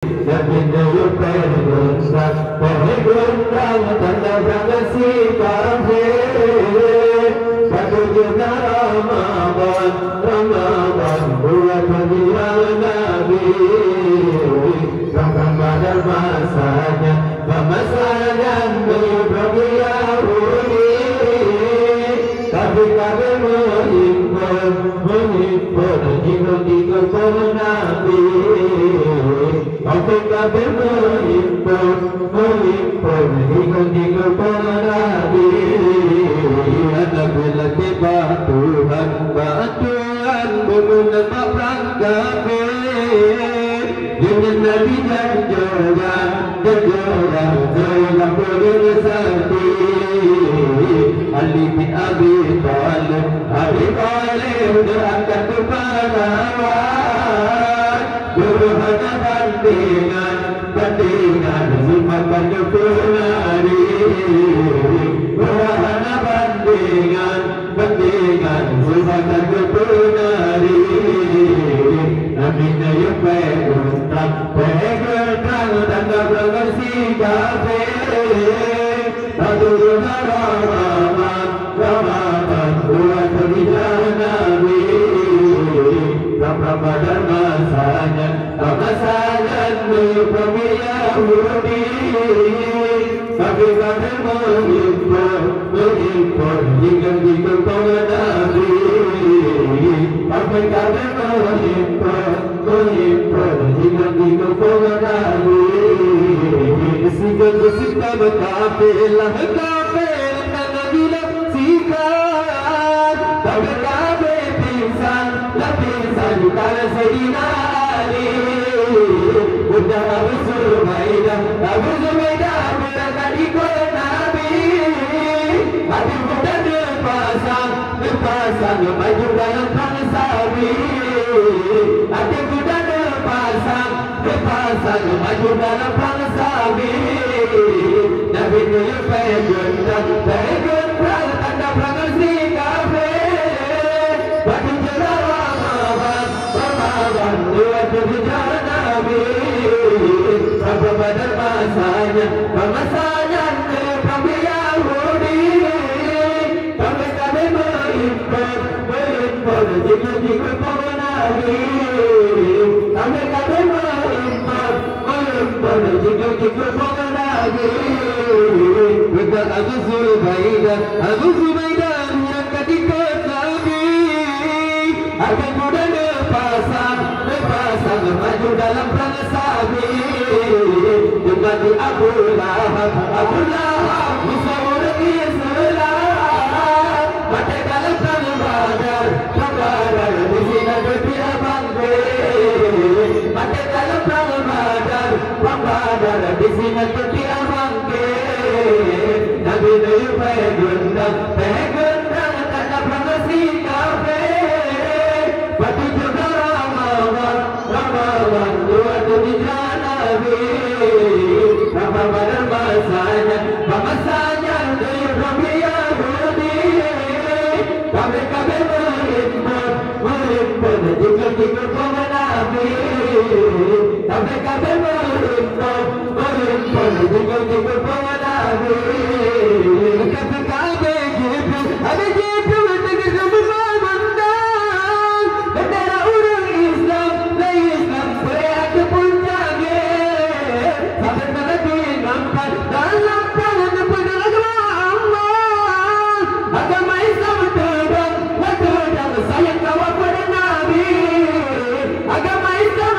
Nabi pergunta, pergunta tanda kasih kafir. Satu juta Ramadan, Ramadan buat panggilan Nabi. Bahkan pada masanya, masanya bagi Yahudi. Tapi kami mengimpun, ikut Nabi. Tapi kami mengimpun, ikut Nabi. Nabi tiba Tuhan, Tuhan mengenal perang kafir. Dengan Nabi dan joran bersati. Ali bin Abi Thalib doakan kepahlawan. Berhana bandingan Zulfatan Kepenari. Berhana bandingan Zulfatan Kepenari. Nabi Nabi pegang tanda bersi kafir. Satu juta Ramadan buat panggilan Nabi. Ramadan masanya bagi Yahudi. Tapi kami mengimpun, ikut Nabi. Tapi kami mengimpun, ikut Nabi. Sikap berkafilah, kafir tanah gila sikap. Tapi kami pingsan bukan Sayyidina Ali. Bunda Abu Zubaidah berangkat ikut Nabi. Hati muda dipasang maju dalam perang sabi. Hati muda dipasang maju dalam perang sabi. Nabi Nuh pegang perang tanda perang si kafir. Bagi jalan Ramadan buat panggilan Nabi. Sampai pada masanya kami Yahudi. Kami mengimpun, ikut Nabi. Kami mengimpun, ikut Nabi. Bukan Abu Zubaidah berangkat ikut Nabi. Akan muda dipasang maju dalam perang sabi. Jumati Abu Lahab bisa orang Islam. Mati dalam perang Badar di sini berpihak bangkit. Mati dalam perang Badar di sini berpihak bangkit. Nabi Nuh pegang tanda perang si kafir. Batu juga Ramadan buat panggilan Nabi. Ramadan masanya bagi Yahudi. Kami mengimpun, ikut Nabi. Kami mengimpun, ikut Nabi. Kami agama Islam